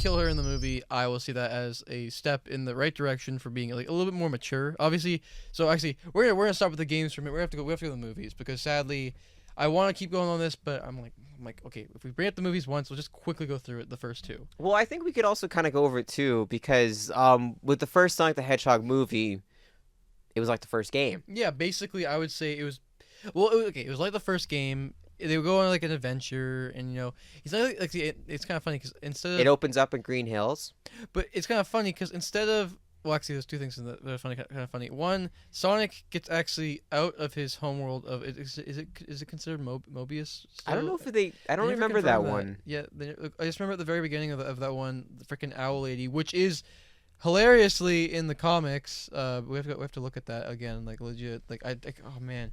kill her in the movie, I will see that as a step in the right direction for being like a little bit more mature. Obviously, so actually we're gonna stop with the games for a minute. We have to go to the movies because sadly, I want to keep going on this, but I'm like okay, if we bring up the movies once, we'll just quickly go through it. The first two. Well, I think we could also kind of go over it too because with the first Sonic the Hedgehog movie, it was like the first game. Yeah, basically, I would say it was. Well, okay, it was like the first game. They would go on like an adventure, and it's like it's kind of funny because instead of It opens up in Green Hills. but it's kind of funny because instead of well, actually, there's two things that are funny, kind of funny. One, Sonic gets actually out of his homeworld of is it considered Mobius? I don't know if I don't They never remember that confirmed one. Yeah, I just remember at the very beginning of that one, the freaking owl lady, which is hilariously in the comics. We have to look at that again, like legit. Like oh man,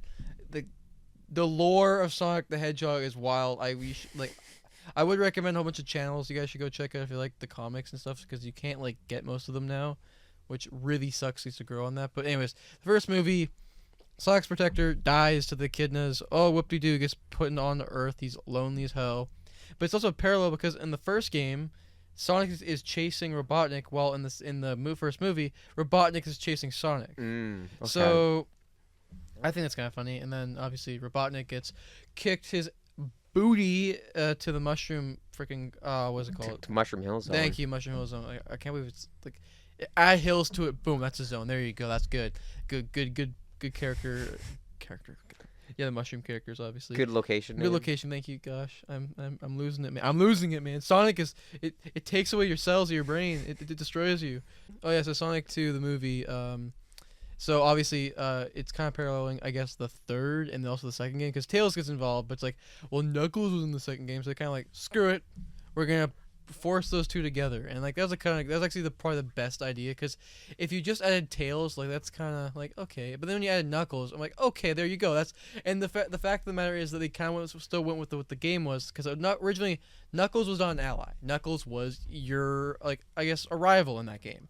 the lore of Sonic the Hedgehog is wild. I would recommend a whole bunch of channels you guys should go check out if you like the comics and stuff because you can't like get most of them now, which really sucks. Used to grow on that. But anyways, the first movie, Sonic's protector dies to the echidnas. Oh, whoop-de-doo, gets put on Earth. He's lonely as hell. But it's also parallel because in the first game, Sonic is chasing Robotnik, while in the first movie, Robotnik is chasing Sonic. Okay. So I think that's kind of funny. And then obviously Robotnik gets kicked his booty to the mushroom freaking what's it called? To Mushroom Hill Zone. Thank you, Mushroom Hill Zone. I can't believe it's like add hills to it. Boom, that's a zone. There you go. That's good. Good character. Yeah, the mushroom characters obviously. Good location. Good location. Thank you. Gosh, I'm losing it, man. I'm losing it, man. Sonic is it takes away your cells of your brain. It destroys you. Oh yeah, so Sonic 2 the movie. So obviously, it's kind of paralleling, I guess, the third and also the second game because Tails gets involved. But it's like, well, Knuckles was in the second game, so they're kind of like, screw it, we're gonna force those two together. And like that's actually probably the best idea because if you just added Tails, like that's kind of like okay. But then when you added Knuckles, I'm like, okay, there you go. And the fact of the matter is that they kind of still went with what the game was because originally Knuckles was not an ally. Knuckles was your like I guess a rival in that game.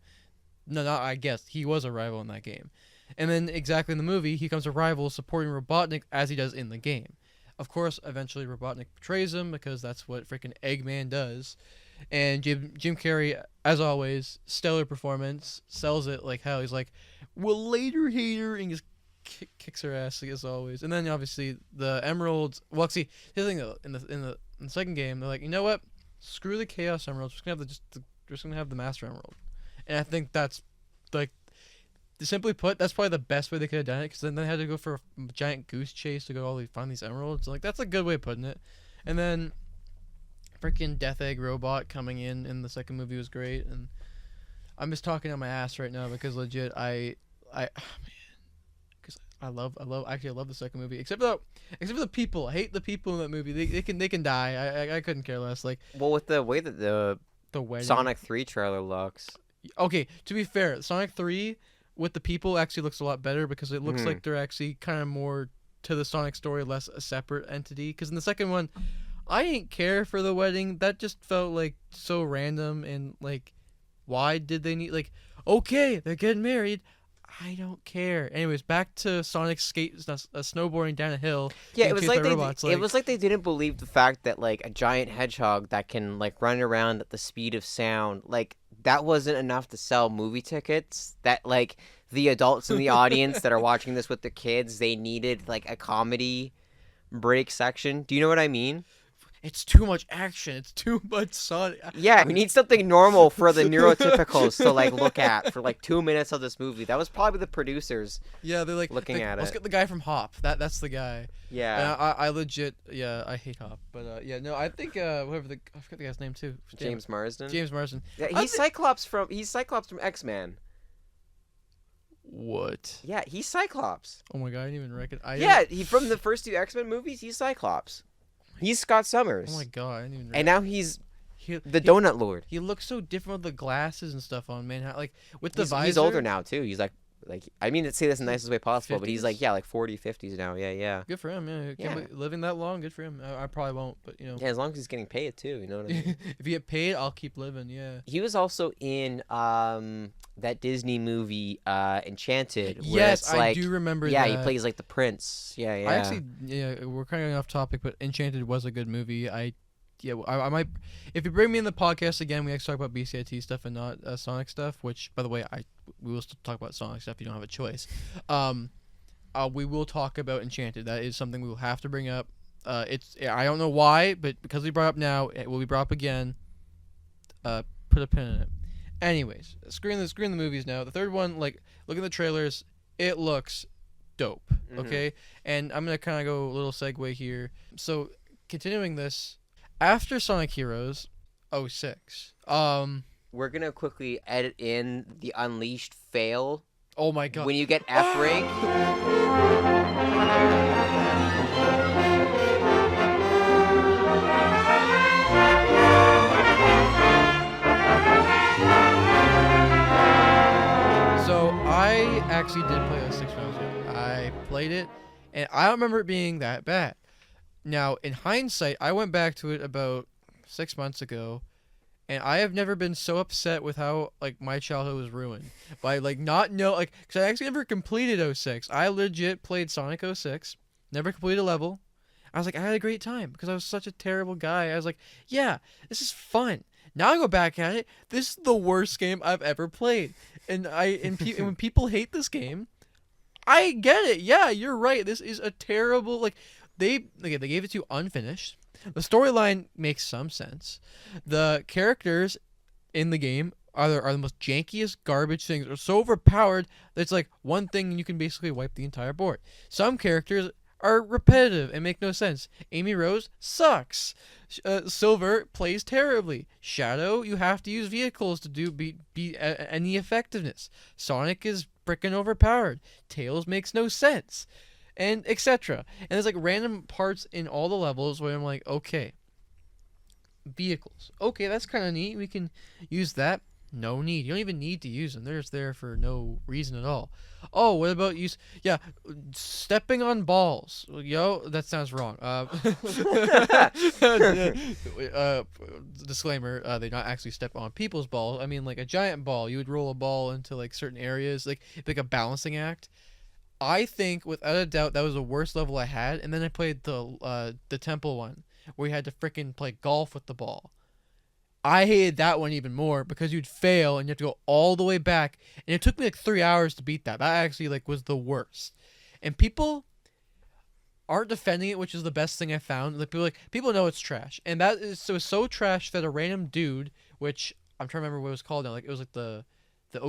No, not I guess. He was a rival in that game. And then exactly in the movie, he becomes a rival supporting Robotnik as he does in the game. Of course, eventually Robotnik betrays him because that's what freaking Eggman does. And Jim Carrey, as always, stellar performance, sells it like hell. He's like, well, later, hater, and just kicks her ass as always. And then obviously the emeralds. Well, see, here's the thing though. In the second game, they're like, you know what? Screw the Chaos Emeralds. We're just gonna have the Master Emerald. And I think that's, like, simply put, that's probably the best way they could have done it. Because then they had to go for a giant goose chase to go find these emeralds. Like, that's a good way of putting it. And then, freaking Death Egg Robot coming in the second movie was great. And I'm just talking on my ass right now because legit, I love the second movie. Except for the people. I hate the people in that movie. They can die. I couldn't care less. Like, well, with the way that the wedding. Sonic 3 trailer looks. Okay, to be fair, Sonic 3 with the people actually looks a lot better because it looks like they're actually kind of more to the Sonic story, less a separate entity. Because in the second one, I didn't care for the wedding. That just felt like so random and like, why did they need okay, they're getting married. I don't care. Anyways, back to Sonic snowboarding down a hill. Yeah, it was like they didn't believe the fact that like a giant hedgehog that can like run around at the speed of sound, like that wasn't enough to sell movie tickets. That like the adults in the audience that are watching this with the kids, they needed like a comedy break section. Do you know what I mean? It's too much action. It's too much Sonic. Yeah, we need something normal for the neurotypicals to like look at for like 2 minutes of this movie. That was probably the producers. Yeah, they're like looking at let's it. get the guy from Hop. That's the guy. Yeah. And I legit I hate Hop, but yeah no I think I forgot the guy's name too. James Marsden. James Marsden. Yeah, he's Cyclops from X-Men. What? Yeah, he's Cyclops. Oh my god, I didn't even recognize. Yeah, he from the first 2 X-Men movies. He's Cyclops. He's Scott Summers. Oh my god, I didn't even. And now he's the Donut Lord. He looks so different with the glasses and stuff on, man. Like with the visor. He's older now too. He's like I mean to say this in the nicest way possible, 50s? But he's like 40, 50s now. Yeah. Good for him. Yeah. Living that long, good for him. I probably won't, but you know. Yeah, as long as he's getting paid too. You know what I mean? If you get paid, I'll keep living. Yeah. He was also in that Disney movie Enchanted. Yes, I do remember that. Yeah, he plays like the prince. Yeah. I actually, we're kind of off topic, but Enchanted was a good movie. I yeah, I might. If you bring me in the podcast again, we actually talk about BCIT stuff and not Sonic stuff. Which, by the way, we will still talk about Sonic stuff. You don't have a choice. We will talk about Enchanted. That is something we will have to bring up. I don't know why, but because we brought it up now, it will be brought up again. Put a pin in it. Anyways, screwing the movies now. The third one, like, look at the trailers. It looks dope. Okay, and I'm gonna kind of go a little segue here. So, continuing this, after Sonic Heroes 06, we're gonna quickly edit in the Unleashed fail. Oh my god! When you get F rank. So I actually did play 06 when I was young. I played it, and I don't remember it being that bad. Now, in hindsight, I went back to it about 6 months ago, and I have never been so upset with how, like, my childhood was ruined by, like, because I actually never completed 06. I legit played Sonic 06, never completed a level. I was like, I had a great time because I was such a terrible guy. I was like, yeah, this is fun. Now I go back at it. This is the worst game I've ever played, and when people hate this game, I get it. Yeah, you're right. This is a terrible, like, they gave it to you unfinished. The storyline makes some sense. The characters in the game are the most jankiest garbage things. They're so overpowered that it's like one thing and you can basically wipe the entire board. Some characters are repetitive and make no sense. Amy Rose sucks. Silver plays terribly. Shadow, you have to use vehicles to be any effectiveness. Sonic is freaking overpowered. Tails makes no sense. And etc. And there's like random parts in all the levels where I'm like, okay, vehicles. Okay, that's kind of neat. We can use that. No need. You don't even need to use them. They're just there for no reason at all. Oh, what about stepping on balls? Yo, that sounds wrong. Disclaimer, they not actually step on people's balls. I mean, like a giant ball. You would roll a ball into like certain areas, like a balancing act. I think, without a doubt, that was the worst level I had. And then I played the temple one, where you had to frickin' play golf with the ball. I hated that one even more because you'd fail and you have to go all the way back. And it took me like 3 hours to beat that. That actually like was the worst. And people aren't defending it, which is the best thing I found. Like people know it's trash. And that is so trash that a random dude, which I'm trying to remember what it was called now. Like it was like the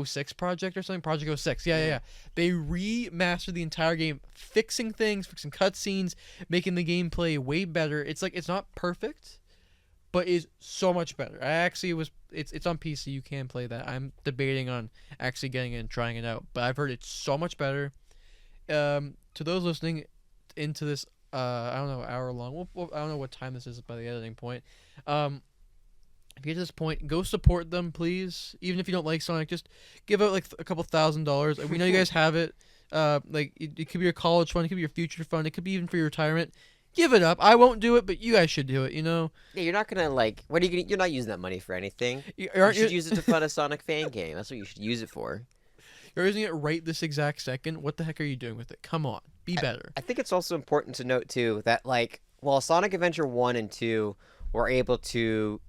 06 project or something. Project 06. Yeah. They remastered the entire game, fixing things, fixing cutscenes, making the gameplay way better. It's like it's not perfect, but is so much better. It's on PC. You can play that. I'm debating on actually getting it and trying it out, but I've heard it's so much better. To those listening into this, I don't know, hour long. I don't know what time this is by the editing point. If you get to this point, go support them, please. Even if you don't like Sonic, just give out like a couple $1,000s. We know you guys have it. Like it could be your college fund, it could be your future fund, it could be even for your retirement. Give it up. I won't do it, but you guys should do it. You know. Yeah, you're not gonna like. What are you gonna? You're not using that money for anything. You should use it to fund a Sonic fan game. That's what you should use it for. You're using it right this exact second. What the heck are you doing with it? Come on, be better. I think it's also important to note too that like while Sonic Adventure 1 and 2 were able to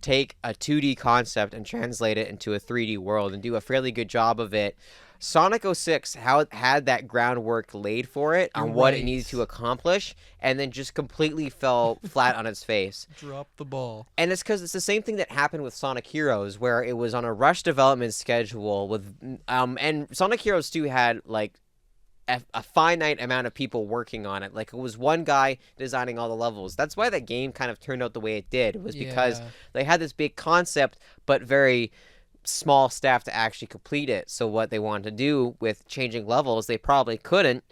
take a 2D concept and translate it into a 3D world and do a fairly good job of it, Sonic 06 had that groundwork laid for it on what it needed to accomplish, and then just completely fell flat on its face. Drop the ball. And it's because it's the same thing that happened with Sonic Heroes, where it was on a rush development schedule with and Sonic Heroes 2 had like a finite amount of people working on it. Like it was one guy designing all the levels. That's why that game kind of turned out the way it did. It was because they had this big concept, but very small staff to actually complete it. So what they wanted to do with changing levels, they probably couldn't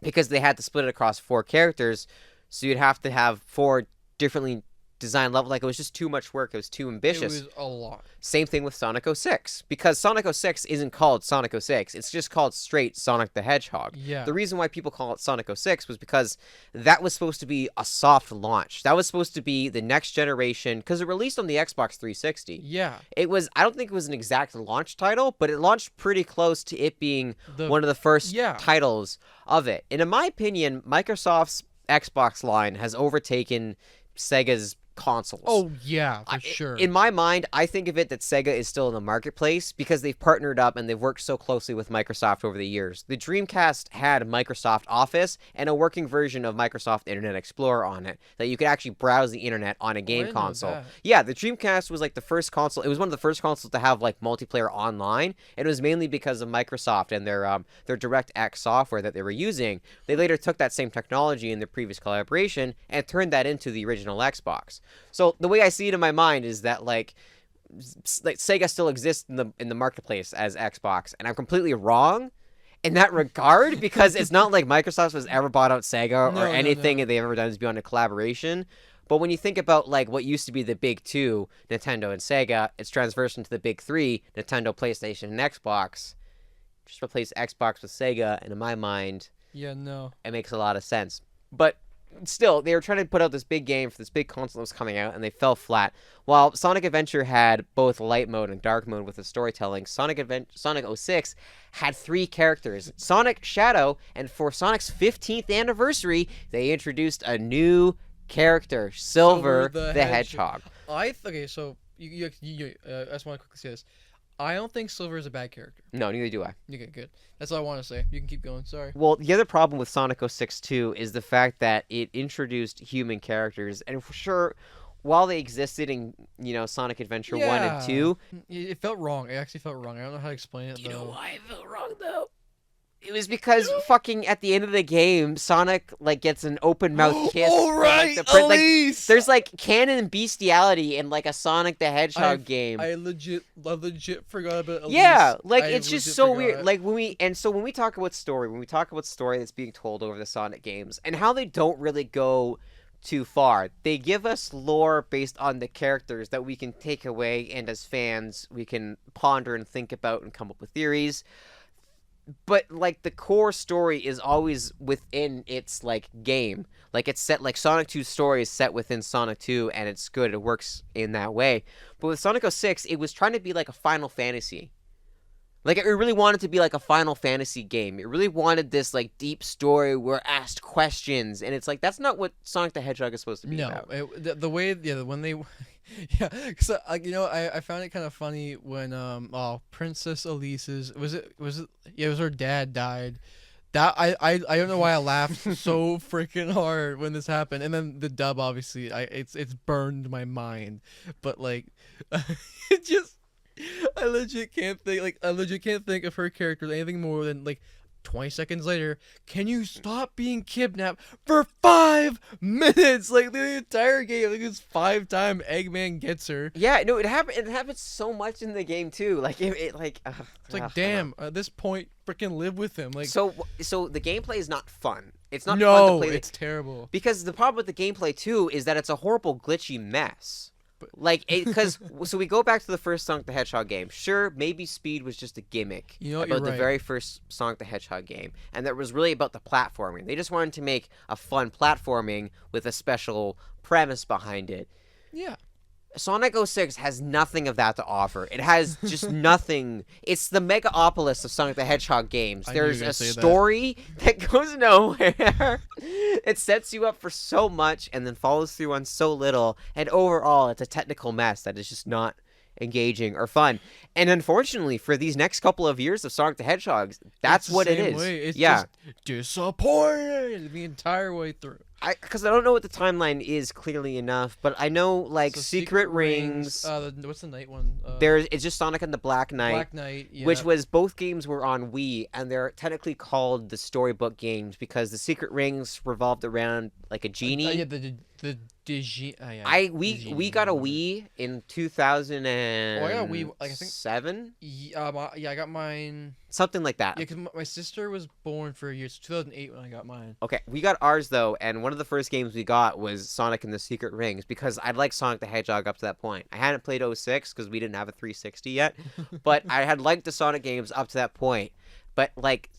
because they had to split it across 4 characters. So you'd have to have 4 differently designed levels. Like it was just too much work. It was too ambitious. It was a lot. Same thing with Sonic 06, because Sonic 06 isn't called Sonic 06. It's just called straight Sonic the Hedgehog. Yeah. The reason why people call it Sonic 06 was because that was supposed to be a soft launch. That was supposed to be the next generation, because it released on the Xbox 360. Yeah. It was, I don't think it was an exact launch title, but it launched pretty close to it being one of the first titles of it. And in my opinion, Microsoft's Xbox line has overtaken Sega's consoles. Oh yeah, for sure. In my mind, I think of it that Sega is still in the marketplace because they've partnered up and they've worked so closely with Microsoft over the years. The Dreamcast had Microsoft Office and a working version of Microsoft Internet Explorer on it that you could actually browse the internet on a game console. Yeah, the Dreamcast was like the first console. It was one of the first consoles to have like multiplayer online, and it was mainly because of Microsoft and their DirectX software that they were using. They later took that same technology in their previous collaboration and turned that into the original Xbox. So the way I see it in my mind is that like Sega still exists in the marketplace as Xbox, and I'm completely wrong in that regard because it's not like Microsoft has ever bought out Sega or anything that they've ever done is beyond a collaboration. But when you think about like what used to be the big two, Nintendo and Sega, it's transversed into the big three, Nintendo, PlayStation, and Xbox. Just replace Xbox with Sega, and in my mind, it makes a lot of sense. But still, they were trying to put out this big game for this big console that was coming out, and they fell flat. While Sonic Adventure had both light mode and dark mode with the storytelling, Sonic 06 had 3 characters, Sonic, Shadow, and for Sonic's 15th anniversary, they introduced a new character, Silver the Hedgehog. Okay, so I just want to quickly say this. I don't think Silver is a bad character. No, neither do I. Okay, good. That's all I want to say. You can keep going. Sorry. Well, the other problem with Sonic 06 too is the fact that it introduced human characters, and for sure, while they existed in Sonic Adventure 1 and 2, it felt wrong. It actually felt wrong. I don't know how to explain it. You know why it felt wrong though? It was because fucking at the end of the game, Sonic like gets an open mouth kiss. Oh right, there's like canon bestiality in like a Sonic the Hedgehog game. I legit forgot about Elise. Yeah, like it's just so weird. Like when we talk about story that's being told over the Sonic games and how they don't really go too far. They give us lore based on the characters that we can take away, and as fans, we can ponder and think about and come up with theories. But like the core story is always within its like game. Like it's set like Sonic 2's story is set within Sonic 2 and it's good. It works in that way. But with Sonic 06, it was trying to be like a Final Fantasy. Like it really wanted to be like a Final Fantasy game. It really wanted this like deep story where asked questions, and it's like that's not what Sonic the Hedgehog is supposed to be about. The way when they yeah, because I found it kind of funny when Princess Elise's was it her dad died. That I don't know why I laughed so freaking hard when this happened, and then the dub obviously it's burned my mind, but like it just I legit can't think of her character as anything more than like 20 seconds later, can you stop being kidnapped for 5 minutes? Like the entire game, like it's 5 times Eggman gets her. Yeah, no, it happens so much in the game too. Like it's like damn, at this point, freaking live with him. Like so the gameplay is not fun. It's not fun to play. It's terrible. Because the problem with the gameplay too is that it's a horrible glitchy mess. So we go back to the first Sonic the Hedgehog game. Sure, maybe speed was just a gimmick about the very first Sonic the Hedgehog game, and that was really about the platforming. They just wanted to make a fun platforming with a special premise behind it. Yeah. Sonic 06 has nothing of that to offer. It has just nothing. It's the Megapolis of Sonic the Hedgehog games. There's a story that goes nowhere. It sets you up for so much and then follows through on so little. And overall, it's a technical mess that is just not engaging or fun. And unfortunately, for these next couple of years of Sonic the Hedgehog, that's what it is. It's just disappointing the entire way through. Because I don't know what the timeline is clearly enough, but I know like Secret Rings. What's the night one? It's just Sonic and the Black Knight. Black Knight, yeah. Which was both games were on Wii, and they're technically called the storybook games because the Secret Rings revolved around like a genie. We got a Wii in 2000 and I got a Wii, like, I think 7. Yeah, I got mine. Something like that. Yeah, because my sister was born for a year, so 2008 when I got mine. Okay, we got ours though, and one of the first games we got was Sonic and the Secret Rings because I'd liked Sonic the Hedgehog up to that point. I hadn't played 06 because we didn't have a 360 yet, but I had liked the Sonic games up to that point. But like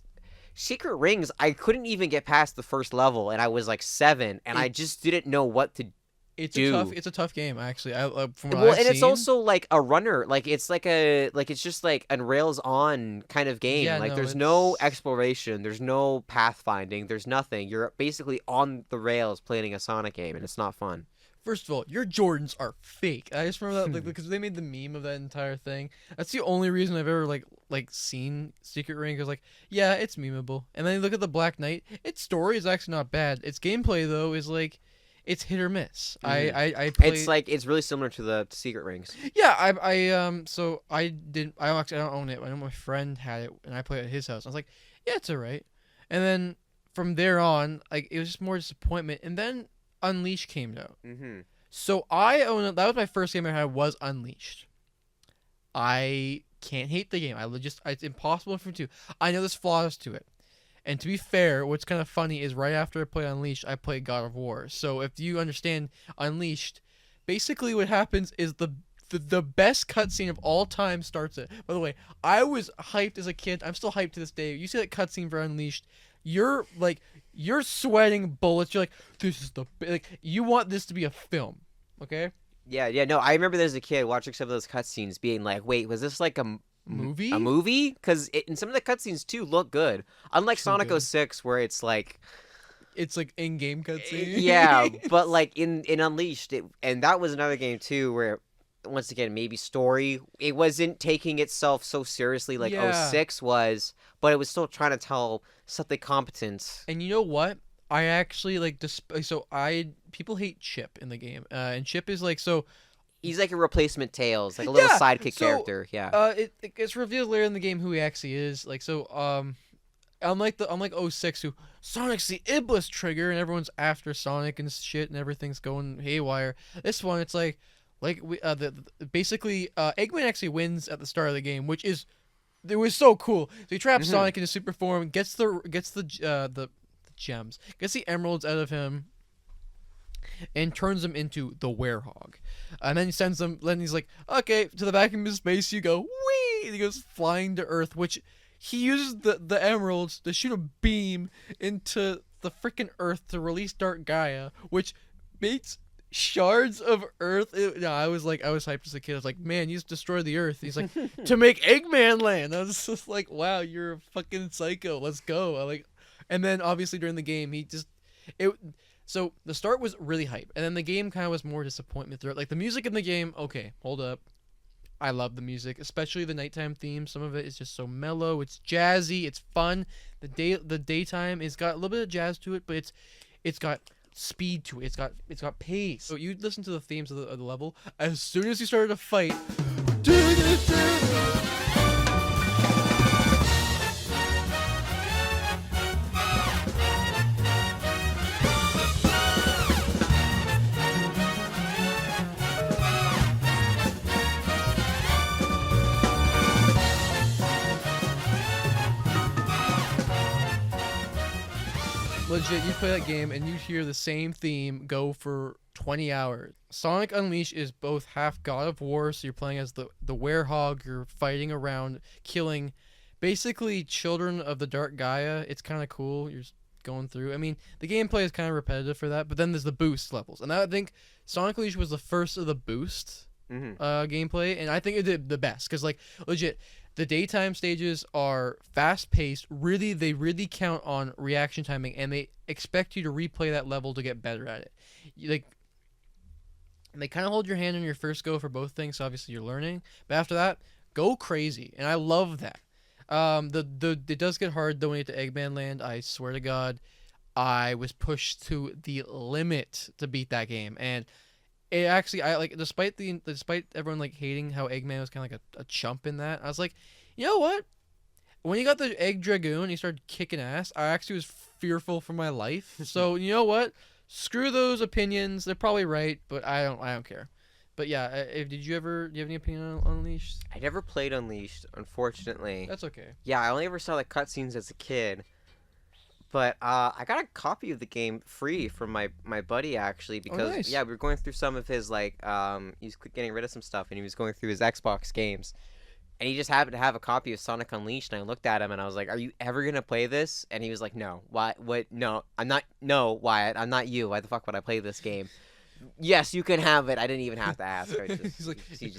Secret Rings, I couldn't even get past the first level, and I was like 7, and I just didn't know what to do. It's a tough game actually. From what I've and seen. It's also like a runner, like it's just like a rails on kind of game. Yeah, there's no exploration, there's no pathfinding, there's nothing. You're basically on the rails playing a Sonic game, and it's not fun. First of all, your Jordans are fake. I just remember that like because they made the meme of that entire thing. That's the only reason I've ever like seen Secret Ring. Cause like, yeah, it's memeable. And then you look at the Black Knight. Its story is actually not bad. Its gameplay though is like, it's hit or miss. I play. It's like it's really similar to the Secret Rings. Yeah, so I don't own it. I know my friend had it, and I played at his house. I was like, yeah, it's alright. And then from there on, like it was just more disappointment. And then Unleashed came out. Mm-hmm. So I own it. That was my first game I had. Was Unleashed. I can't hate the game. It's impossible for me to. I know there's flaws to it. And to be fair, what's kind of funny is right after I played Unleashed, I played God of War. So if you understand Unleashed, basically what happens is the best cutscene of all time starts it. By the way, I was hyped as a kid. I'm still hyped to this day. You see that cutscene for Unleashed, you're sweating bullets. You're like, this is you want this to be a film, okay? Yeah. No, I remember as a kid watching some of those cutscenes, being like, wait, was this like a movie? A movie? Because and some of the cutscenes too look good. Unlike Sonic 06, where it's like in-game cutscene. Yeah, but like in Unleashed, and that was another game too where, once again, maybe story. It wasn't taking itself so seriously like 06 was, but it was still trying to tell something competent. And you know what? I actually people hate Chip in the game, and Chip is like so. He's like a replacement Tails, like a little sidekick character. Yeah. It's revealed later in the game who he actually is. Like so, unlike 06, who Sonic's the Iblis trigger and everyone's after Sonic and shit and everything's going haywire. This one, it's basically Eggman actually wins at the start of the game, which is it was so cool. So he traps Sonic into super form, gets the gems, gets the emeralds out of him, and turns him into the Werehog. And then he sends them, then he's like, okay, to the vacuum of space you go, whee! And he goes flying to Earth, which he uses the emeralds to shoot a beam into the freaking Earth to release Dark Gaia, which makes shards of Earth. I was hyped as a kid. I was like, man, you just destroyed the Earth. He's like, to make Eggman land. I was just like, wow, you're a fucking psycho. Let's go. And then obviously during the game, so the start was really hype, and then the game kind of was more disappointment throughout. Like the music in the game, okay, hold up. I love the music, especially the nighttime theme. Some of it is just so mellow. It's jazzy. It's fun. The daytime has got a little bit of jazz to it, but it's got speed to it. It's got pace. So you listen to the themes of the level. As soon as you started to fight, legit, you play that game and you hear the same theme go for 20 hours. Sonic Unleashed is both half God of War, so you're playing as the Werehog, you're fighting around, killing basically children of the Dark Gaia. It's kind of cool. You're just going through. I mean, the gameplay is kind of repetitive for that, but then there's the boost levels. And I think Sonic Unleashed was the first of the boost gameplay, and I think it did the best, because like legit, the daytime stages are fast-paced. They really count on reaction timing, and they expect you to replay that level to get better at it. They kind of hold your hand on your first go for both things, so obviously you're learning. But after that, go crazy, and I love that. It does get hard though when you get to Eggman Land. I swear to God, I was pushed to the limit to beat that game, and it actually, despite everyone like hating how Eggman was kind of like a chump in that, I was like, you know what? When you got the Egg Dragoon and you started kicking ass, I actually was fearful for my life. So you know what? Screw those opinions. They're probably right, but I don't care. But yeah, do you have any opinion on Unleashed? I never played Unleashed, unfortunately. That's okay. Yeah, I only ever saw the cutscenes as a kid. But I got a copy of the game free from my buddy, actually, because nice. Yeah, we were going through some of his he's getting rid of some stuff, and he was going through his Xbox games, and he just happened to have a copy of Sonic Unleashed, and I looked at him and I was like, "Are you ever gonna play this?" And he was like, "No, why? What? No, I'm not. No, Wyatt, I'm not you. Why the fuck would I play this game?" Yes, you can have it. I didn't even have to ask. He's like,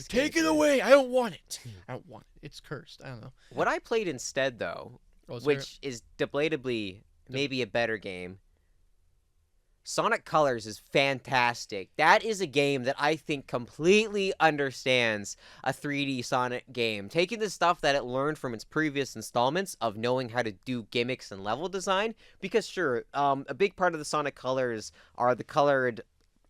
take it away. I don't want it. I don't want it. It's cursed. I don't know. What I played instead, though, which is debatably maybe a better game, Sonic Colors is fantastic. That is a game that I think completely understands a 3D Sonic game, taking the stuff that it learned from its previous installments of knowing how to do gimmicks and level design. Because sure, a big part of the Sonic Colors are the colored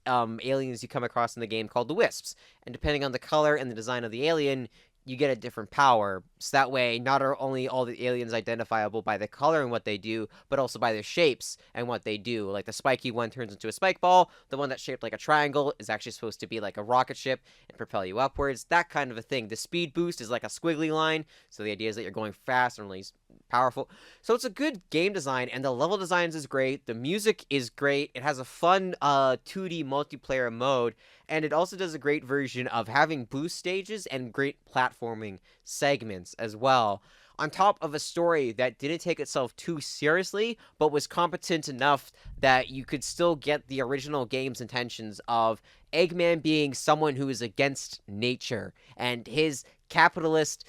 aliens you come across in the game called the Wisps, and depending on the color and the design of the alien, you get a different power. So that way, not are only all the aliens identifiable by the color and what they do, but also by their shapes and what they do. Like the spiky one turns into a spike ball. The one that's shaped like a triangle is actually supposed to be like a rocket ship and propel you upwards. That kind of a thing. The speed boost is like a squiggly line. So the idea is that you're going fast and really powerful. So it's a good game design, and the level designs is great. The music is great. It has a fun 2D multiplayer mode, and it also does a great version of having boost stages and great platforming segments as well, on top of a story that didn't take itself too seriously, but was competent enough that you could still get the original game's intentions of Eggman being someone who is against nature, and his capitalist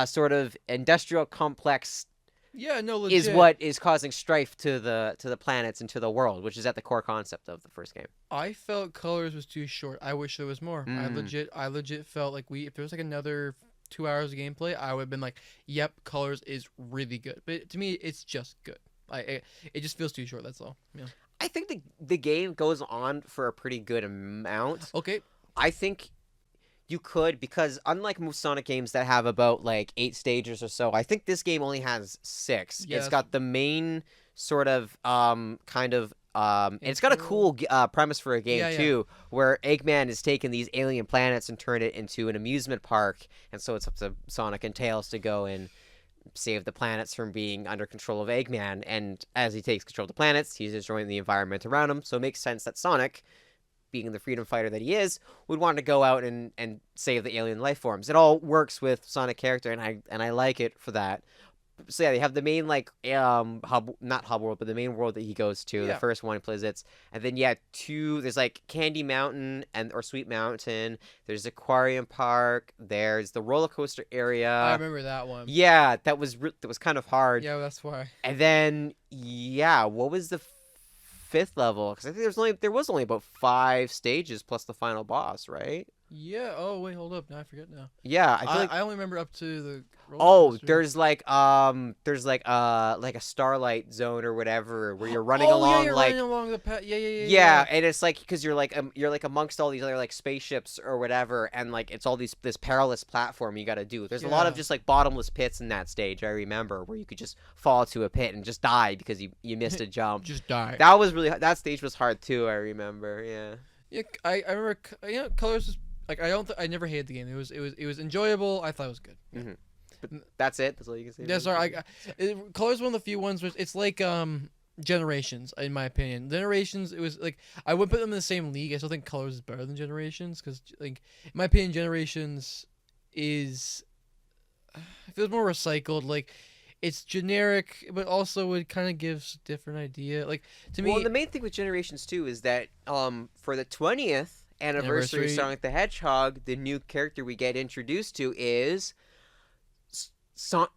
sort of industrial complex legit. is what is causing strife to the planets and to the world, which is at the core concept of the first game. I felt Colors was too short. I wish there was more. I legit felt like if there was like another 2 hours of gameplay, I would have been like, yep, Colors is really good. But to me, it's just good. It just feels too short, that's all. Yeah. I think the game goes on for a pretty good amount. Okay. I think you could, because unlike most Sonic games that have about like 8 stages or so, I think this game only has 6. Yeah, it's got the main sort of it's got a cool premise for a game too, where Eggman is taking these alien planets and turn it into an amusement park, and so it's up to Sonic and Tails to go and save the planets from being under control of Eggman. And as he takes control of the planets, he's destroying the environment around him. So it makes sense that Sonic, being the freedom fighter that he is, would want to go out and save the alien life forms. It all works with Sonic character, and I like it for that. So yeah, they have the main not hub world, but the main world that he goes to. Yeah. The first one he plays it, and then there's like Candy Mountain or Sweet Mountain. There's Aquarium Park. There's the roller coaster area. I remember that one. Yeah, that was kind of hard. Yeah, that's why. And then what was the 5th level? Because I think there was only about 5 stages plus the final boss, right? Yeah. Oh wait, hold up. Now I forget now. Yeah, I only remember up to the. There's like a Starlight Zone or whatever where you're running along running along the path. Yeah, and it's like because you're like amongst all these other like spaceships or whatever, and like it's all this perilous platform you got to do. There's a lot of just like bottomless pits in that stage. I remember where you could just fall to a pit and just die because you missed a jump. Just die. That stage was hard too. I remember. Yeah. Yeah, I remember. Colors was like I never hated the game. It was enjoyable. I thought it was good. Mm-hmm. But that's it. That's all you can say. Yeah, sorry. Colors one of the few ones where it's like Generations, in my opinion. Generations, it was like I wouldn't put them in the same league. I still think Colors is better than Generations because, like, in my opinion, Generations is feels more recycled. Like, it's generic, but also it kind of gives a different idea. Like to me, the main thing with Generations 2 is that for the 20th anniversary of Sonic the Hedgehog, the new character we get introduced to is Sonic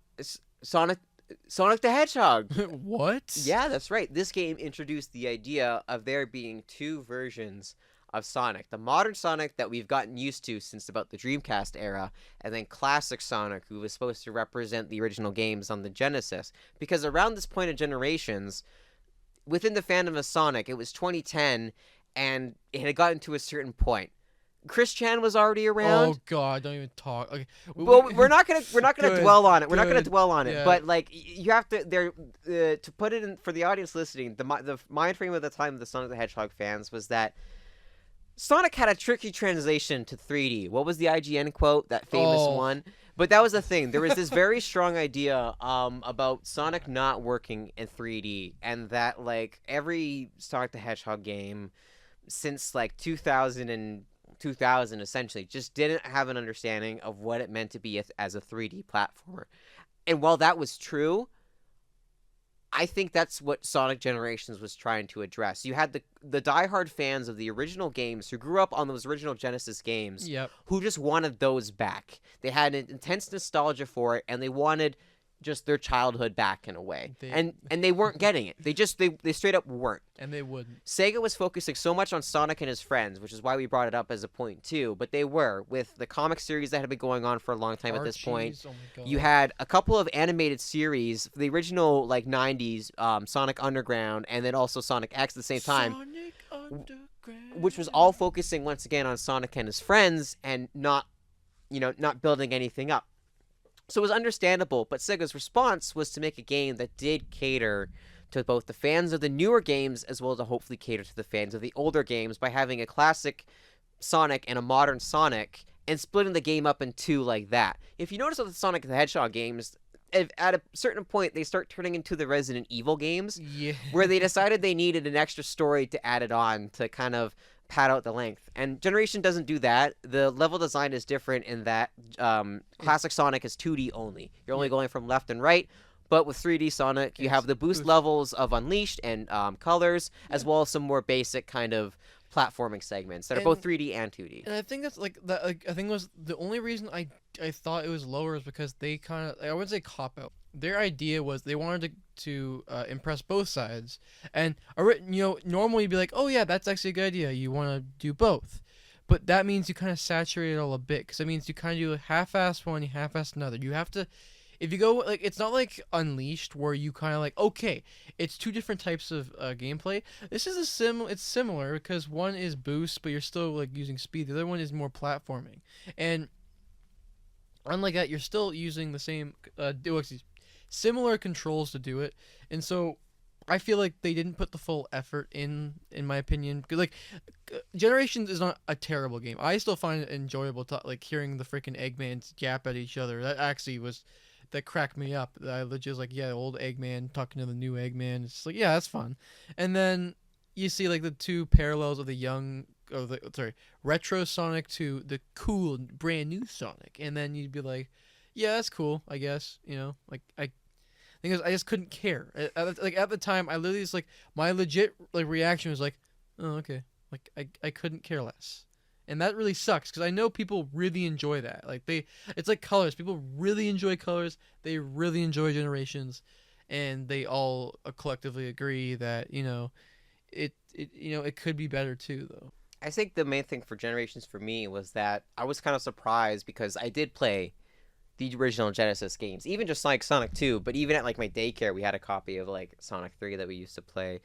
the Hedgehog. What? Yeah, that's right. This game introduced the idea of there being 2 versions of Sonic. The modern Sonic that we've gotten used to since about the Dreamcast era, and then classic Sonic, who was supposed to represent the original games on the Genesis. Because around this point of Generations, within the fandom of Sonic, it was 2010, and it had gotten to a certain point. Chris Chan was already around. Oh God! Don't even talk. Okay. Well, we're not gonna dwell on it. We're not gonna dwell on it. Yeah. But like, you have to to put it in for the audience listening. The mind frame of the time of the Sonic the Hedgehog fans was that Sonic had a tricky translation to 3D. What was the IGN quote? That famous one. But that was the thing. There was this very strong idea about Sonic not working in 3D, and that like every Sonic the Hedgehog game since like 2000 essentially just didn't have an understanding of what it meant to be as a 3D platformer. And while that was true, I think that's what Sonic Generations was trying to address. You had the diehard fans of the original games who grew up on those original Genesis games, yep, who just wanted those back. They had an intense nostalgia for it, and they wanted just their childhood back in a way. And they weren't getting it. They straight up weren't. And they wouldn't. Sega was focusing so much on Sonic and his friends, which is why we brought it up as a point too. But they were, with the comic series that had been going on for a long time at this point. Oh my God. You had a couple of animated series, the original like 90s Sonic Underground, and then also Sonic X at the same time. Sonic Underground. Which was all focusing once again on Sonic and his friends and not building anything up. So it was understandable, but Sega's response was to make a game that did cater to both the fans of the newer games as well as to hopefully cater to the fans of the older games by having a classic Sonic and a modern Sonic and splitting the game up in two like that. If you notice with the Sonic the Hedgehog games, at a certain point they start turning into the Resident Evil games, where they decided they needed an extra story to add it on to kind of pad out the length. And Generation doesn't do that. The level design is different in that classic Sonic is 2D only. You're only going from left and right. But with 3D Sonic, you have the boost levels of Unleashed and colors, as well as some more basic kind of platforming segments that are both 3D and 2D. And I think that's like that. Like, I think it was the only reason I thought it was lower is because they kind of, I wouldn't say cop out. Their idea was they wanted to impress both sides, and normally you'd be like, oh yeah, that's actually a good idea. You want to do both, but that means you kind of saturate it all a bit, because that means you kind of do a half-assed one, you half-assed another. You have to. If you go, like, it's not like Unleashed where you kind of like, okay, it's two different types of gameplay. This is it's similar because one is boost, but you're still like using speed. The other one is more platforming, and unlike that, you're still using the same similar controls to do it. And so I feel like they didn't put the full effort in my opinion. Like, Generations is not a terrible game. I still find it enjoyable like hearing the freaking Eggmans yap at each other. That actually was. That cracked me up. I legit was like, yeah, old Eggman talking to the new Eggman. It's just like, yeah, that's fun. And then you see like the two parallels of the retro Sonic to the cool brand new Sonic, and then you'd be like, yeah, that's cool, I guess. Like I just couldn't care. Like at the time, I literally just like my legit like reaction was like, oh okay, like I couldn't care less. And that really sucks because I know people really enjoy that. Like it's like Colors. People really enjoy Colors. They really enjoy Generations, and they all collectively agree that it could be better too, though. I think the main thing for Generations for me was that I was kind of surprised because I did play the original Genesis games, even just like Sonic 2. But even at like my daycare, we had a copy of like Sonic 3 that we used to play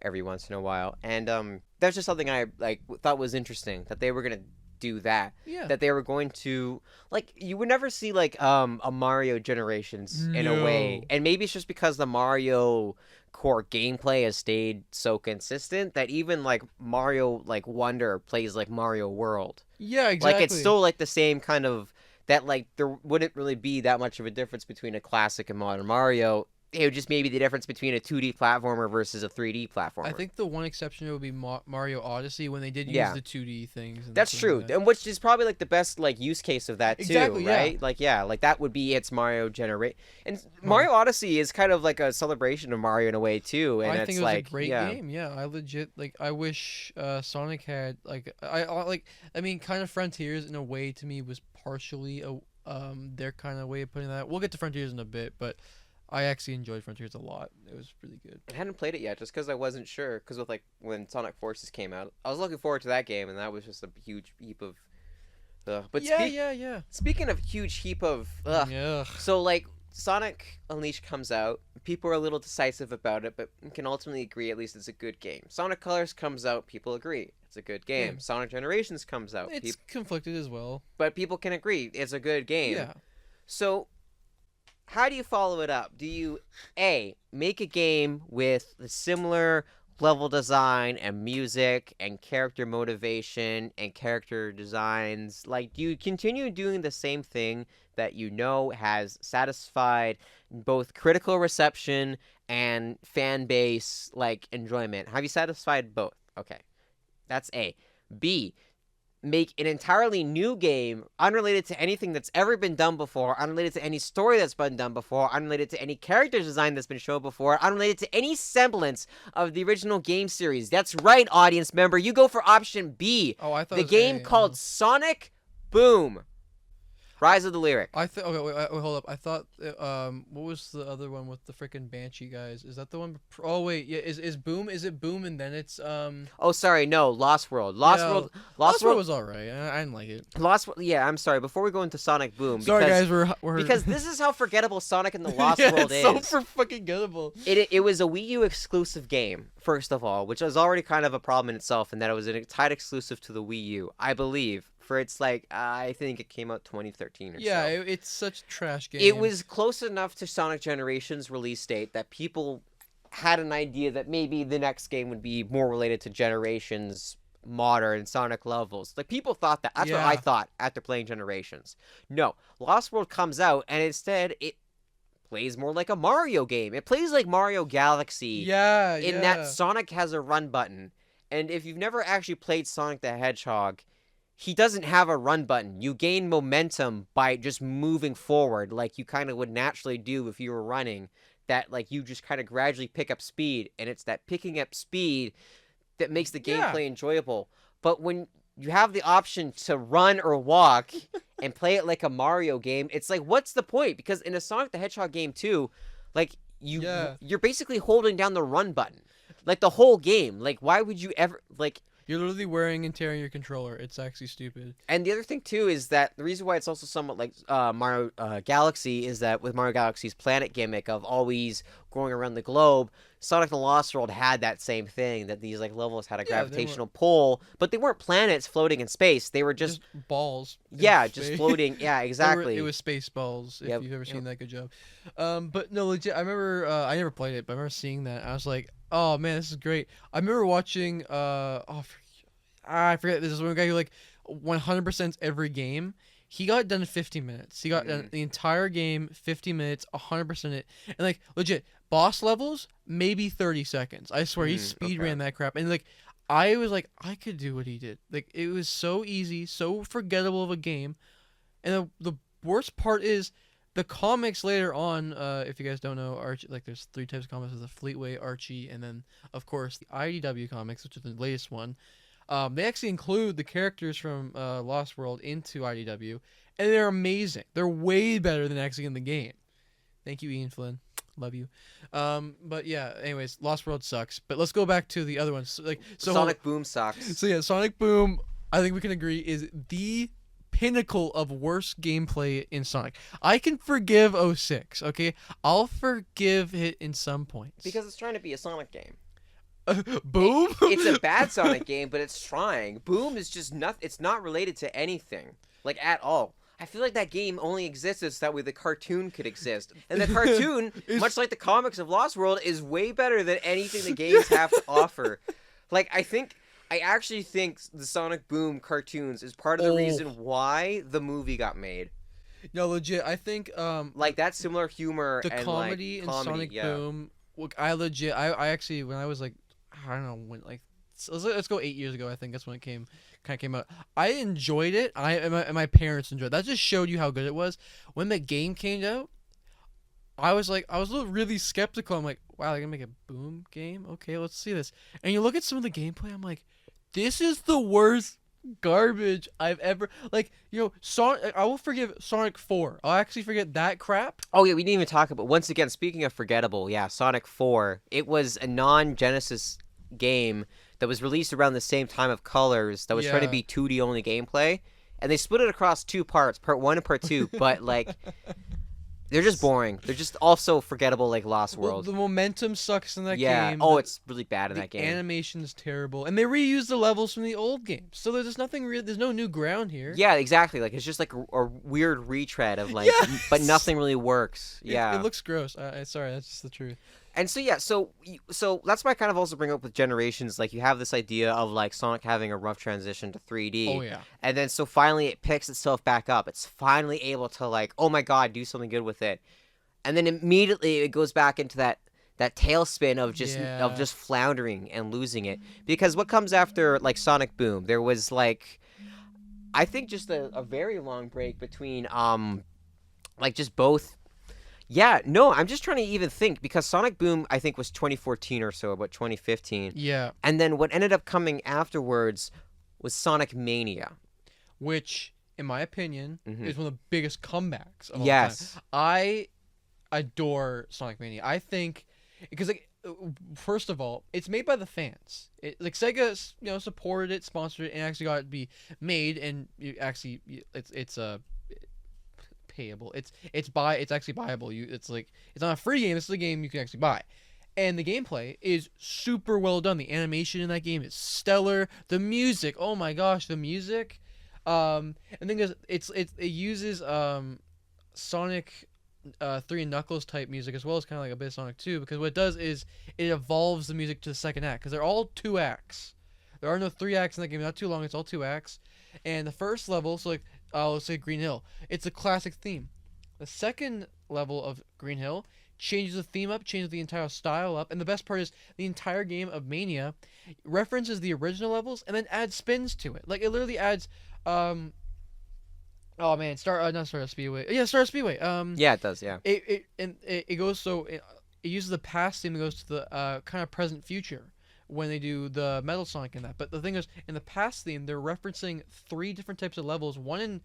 every once in a while, and that's just something I like thought was interesting, that they were gonna do that. Yeah. That they were going to, like, you would never see like a Mario Generations in a way, and maybe it's just because the Mario core gameplay has stayed so consistent that even like Mario like Wonder plays like Mario World. Yeah, exactly. Like it's still like the same kind of, that like there wouldn't really be that much of a difference between a classic and modern Mario. It would just maybe the difference between a 2D platformer versus a 3D platformer. I think the one exception would be Mario Odyssey, when they did use the 2D things. And that's true, and which is probably like the best like use case of that too, exactly, right? Yeah. Like that would be its Mario generate, and Mario Odyssey is kind of like a celebration of Mario in a way too. And I it's think it was like, a great game. Yeah, I legit like. I wish Sonic had like I mean, kind of Frontiers in a way to me was partially their kind of way of putting that. We'll get to Frontiers in a bit, but I actually enjoyed Frontiers a lot. It was really good. I hadn't played it yet just because I wasn't sure. Because with like when Sonic Forces came out, I was looking forward to that game, and that was just a huge heap of. But yeah. Speaking of huge heap of. So like Sonic Unleashed comes out, people are a little decisive about it, but can ultimately agree at least it's a good game. Sonic Colors comes out, people agree it's a good game. Sonic Generations comes out, it's conflicted as well, but people can agree it's a good game. Yeah. So. How do you follow it up? Do you, A, make a game with the similar level design and music and character motivation and character designs? Like, do you continue doing the same thing that you know has satisfied both critical reception and fan base, like, enjoyment? Have you satisfied both? Okay. That's A. B, make an entirely new game, unrelated to anything that's ever been done before, unrelated to any story that's been done before, unrelated to any character design that's been shown before, unrelated to any semblance of the original game series. That's right, audience member. You go for option B. Oh, I thought the game called Sonic Boom. Rise of the Lyric. Okay, wait, hold up. I thought what was the other one with the freaking Banshee guys? Is that the one? Oh wait, yeah. Is Boom? Is it Boom and then it's Oh, sorry, no, Lost World. Lost World was alright. I didn't like it. Yeah, I'm sorry. Before we go into Sonic Boom, sorry guys, we're because this is how forgettable Sonic and the Lost yeah, World it's is. So fucking gettable. It was a Wii U exclusive game, first of all, which was already kind of a problem in itself, in that it was a tied exclusive to the Wii U, I believe. For its like, I think it came out 2013 or so. Yeah, it's such a trash game. It was close enough to Sonic Generations release date that people had an idea that maybe the next game would be more related to Generations modern Sonic levels. Like, people thought that. That's what I thought after playing Generations. No, Lost World comes out, and instead it plays more like a Mario game. It plays like Mario Galaxy. Yeah, in that Sonic has a run button. And if you've never actually played Sonic the Hedgehog, he doesn't have a run button. You gain momentum by just moving forward like you kind of would naturally do if you were running. That, like, you just kind of gradually pick up speed, and it's that picking up speed that makes the gameplay enjoyable. But when you have the option to run or walk and play it like a Mario game, it's like, what's the point? Because in a Sonic the Hedgehog game too, like, you're basically holding down the run button. Like, the whole game. Like, why would you ever, like... You're literally wearing and tearing your controller. It's actually stupid. And the other thing, too, is that the reason why it's also somewhat like Mario Galaxy is that with Mario Galaxy's planet gimmick of always going around the globe, Sonic the Lost World had that same thing, that these like levels had a gravitational pull, but they weren't planets floating in space. They were just balls. Yeah, just floating. Yeah, exactly. It was space balls, if you've ever seen that. Good job. But no, legit, I remember, I never played it, but I remember seeing that. I was like, oh, man, this is great. I remember watching, I forget, there's one guy who, like, 100% every game. He got it done in 50 minutes. He got done the entire game, 50 minutes, 100% it. And, like, legit, boss levels, maybe 30 seconds. I swear, he speed ran that crap. And, like, I was like, I could do what he did. Like, it was so easy, so forgettable of a game. And the worst part is, the comics later on, if you guys don't know, Archie, like, there's 3 types of comics. There's the Fleetway, Archie, and then, of course, the IDW comics, which is the latest one. They actually include the characters from Lost World into IDW, and they're amazing. They're way better than actually in the game. Thank you, Ian Flynn. Love you. But yeah, anyways, Lost World sucks. But let's go back to the other ones. So Sonic Boom sucks. So yeah, Sonic Boom, I think we can agree, is the pinnacle of worst gameplay in Sonic. I can forgive 06, okay? I'll forgive it in some points. Because it's trying to be a Sonic game. Boom? It's a bad Sonic game, but it's trying. Boom is just nothing. It's not related to anything, like, at all. I feel like that game only exists so that way the cartoon could exist. And the cartoon, much like the comics of Lost World, is way better than anything the games have to offer. Like, I actually think the Sonic Boom cartoons is part of the reason why the movie got made. No, legit, I think like, that similar humor the and comedy in Sonic Boom. Look, I actually, when I was like, I don't know when, like, let's go 8 years ago. I think that's when it kind of came out. I enjoyed it. And my parents enjoyed it. That just showed you how good it was. When the game came out, I was really skeptical. I'm like, wow, they're gonna make a Boom game? Okay, let's see this. And you look at some of the gameplay, I'm like, this is the worst garbage I've ever, like, Sonic. I will forgive Sonic 4. I'll actually forget that crap. Oh yeah, we didn't even talk about. Once again, speaking of forgettable, yeah, Sonic 4. It was a non-Genesis game that was released around the same time of Colors. That was trying to be 2D only gameplay, and they split it across 2 parts, part 1 and part 2. But like, they're just boring. They're just also forgettable, like Lost World. The momentum sucks in that game. Yeah. Oh, it's really bad in that game. The animation's terrible, and they reuse the levels from the old games, so there's nothing real. There's no new ground here. Yeah, exactly. Like, it's just like a weird retread of like, but nothing really works. Yeah. It looks gross. Sorry, that's just the truth. And so yeah, so that's why I kind of also bring up with Generations, like, you have this idea of like Sonic having a rough transition to 3D. Oh yeah. And then so finally it picks itself back up. It's finally able to, like, oh my god, do something good with it. And then immediately it goes back into that tailspin of just floundering and losing it. Because what comes after like Sonic Boom, there was like, I think just a very long break between like just both. Yeah, no, I'm just trying to even think, because Sonic Boom, I think, was 2014 or so, about 2015. Yeah. And then what ended up coming afterwards was Sonic Mania. Which, in my opinion, is one of the biggest comebacks of all Yes. time. I adore Sonic Mania. I think because like first of all, it's made by the fans. Like Sega, supported it, sponsored it, and actually got it to be made, and it's payable. It's actually buyable. It's not a free game. It's a game you can actually buy. And the gameplay is super well done. The animation in that game is stellar. The music, oh my gosh, the music. And the thing is, it uses Sonic 3 and Knuckles type music as well as kind of like a bit of Sonic 2, because what it does is it evolves the music to the second act, because they're all 2 acts. There are no 3 acts in that game. Not too long. It's all 2 acts. And the first level, so like let's say Green Hill, it's a classic theme. The second level of Green Hill changes the theme up, changes the entire style up, and the best part is the entire game of Mania references the original levels and then adds spins to it. Like it literally adds oh man, not Star Speedway. Yeah, Star Speedway. Yeah, it does. Yeah. It goes so it uses the past theme that goes to the kind of present future when they do the Metal Sonic in that. But the thing is, in the past theme, they're referencing 3 different types of levels. One in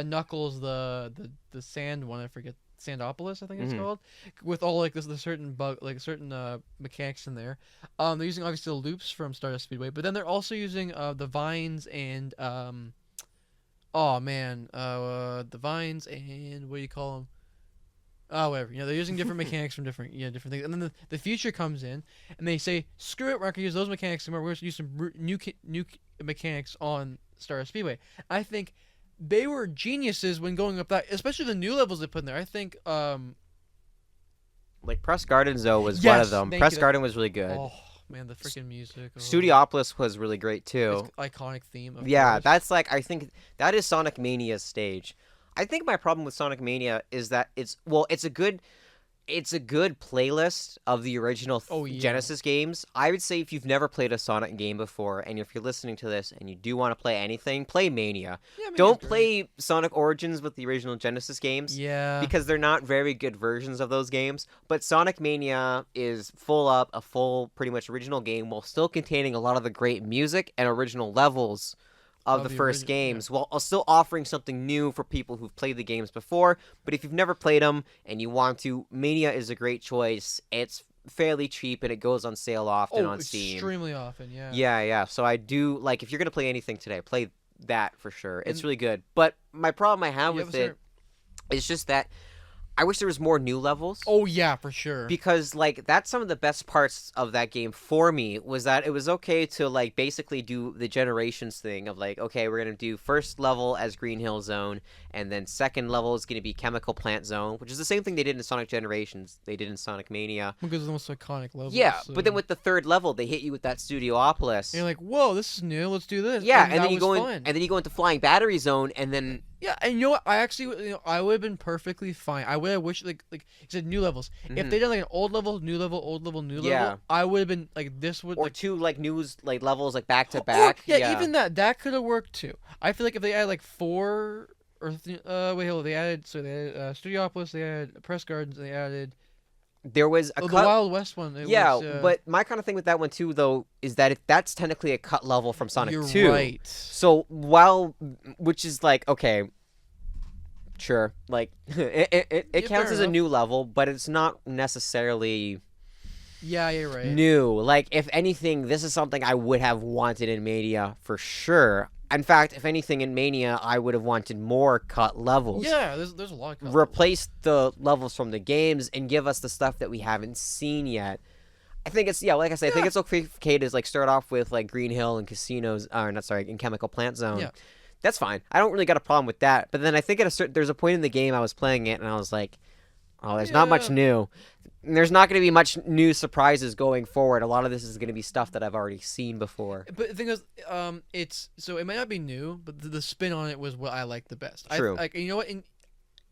Knuckles, the sand one, I forget, Sandopolis, I think it's called, with all like the certain mechanics in there. They're using obviously the loops from Stardust Speedway, but then they're also using the vines and the vines and what do you call them? Oh, whatever. They're using different mechanics from different things. And then the future comes in, and they say, screw it, we're not going to use those mechanics anymore. We're going to use some new mechanics on Stardust Speedway. I think they were geniuses when going up that, especially the new levels they put in there. I think, like Press Garden Zoe was one of them. Press Garden was really good. Oh man, the freaking music. Oh. Studiopolis was really great too. It's iconic theme. Of yeah, course. that's like, I think that is Sonic Mania's stage. I think my problem with Sonic Mania is that it's a good playlist of the original Genesis games. I would say if you've never played a Sonic game before, and if you're listening to this and you do want to play anything, play Mania. Yeah, don't play Sonic Origins with the original Genesis games. Yeah. Because they're not very good versions of those games. But Sonic Mania is a full, pretty much original game while still containing a lot of the great music and original levels of the first games, while still offering something new for people who've played the games before. But if you've never played them and you want to, Mania is a great choice. It's fairly cheap and it goes on sale often on Steam. Extremely often, yeah. Yeah. So I do, like, if you're going to play anything today, play that for sure. It's really good. But my problem I have with it is just that I wish there was more new levels. Oh, yeah, for sure. Because, like, that's some of the best parts of that game for me, was that it was okay to, like, basically do the Generations thing of, like, okay, we're going to do first level as Green Hill Zone, and then second level is going to be Chemical Plant Zone, which is the same thing they did in Sonic Generations. They did in Sonic Mania. Because it's the most iconic level. Yeah, so. But then with the third level, they hit you with that Studiopolis. And you're like, whoa, this is new, let's do this. Yeah, and then you go in, and then you go into Flying Battery Zone, and then... Yeah, and you know what? I actually, I would have been perfectly fine. I wish, like you said, new levels. If they did like an old level, new level, old level, new level, I would have been like, this would. Or like, 2 like news like levels like back to back. Yeah, even that could have worked too. I feel like if they added like 4 or they added Studiopolis, they added Press Gardens, they added. There was the Wild West one. But my kind of thing with that one too, though, is that that's technically a cut level from Sonic 2. You're right. So which is like, okay, sure, like it counts as a new level, but it's not necessarily. Yeah, you're right. New, like if anything, this is something I would have wanted in Mania for sure. In fact, if anything, in Mania, I would have wanted more cut levels. Yeah, there's a lot of cut Replace the levels from the games and give us the stuff that we haven't seen yet. I think it's, like I said, I think it's okay to like start off with like Green Hill and Casinos, in Chemical Plant Zone. Yeah. That's fine. I don't really got a problem with that. But then I think there's a point in the game I was playing it and I was like, oh, there's not much new. There's not going to be much new surprises going forward. A lot of this is going to be stuff that I've already seen before. But the thing is, it might not be new, but the spin on it was what I liked the best. True. You know what?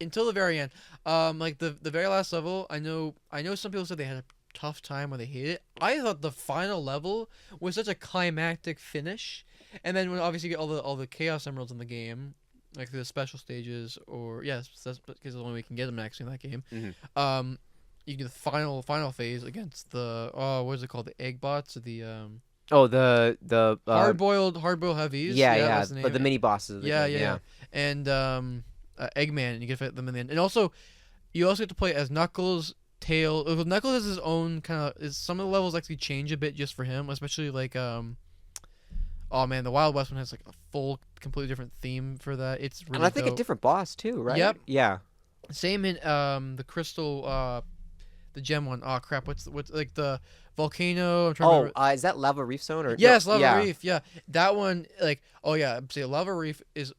Until the very end, like the very last level, I know some people said they had a tough time or they hated it. I thought the final level was such a climactic finish, and then when obviously you get all the Chaos Emeralds in the game, like the special stages, or that's because the only way we can get them actually in that game. Mm-hmm. You do the final phase against the what is it called, the egg bots, or the Oh, the hard-boiled heavies. Yeah, that's the name. but the mini bosses. Of the game, Yeah. And Eggman, and you get to fight them in the end. And also, you also get to play as Knuckles, Tails. Knuckles has his own kind of. Some of the levels actually change a bit just for him, especially like Oh man, the Wild West one has like a full, completely different theme for that. It's really. And I think dope. a different boss too, right? Yep. Yeah. Same in the Crystal, the gem one. Oh crap! What's like the volcano? I'm trying to remember. Is that Lava Reef Zone or? Yes, no, Lava Reef. Yeah, that one. Like, oh yeah, see, Lava Reef is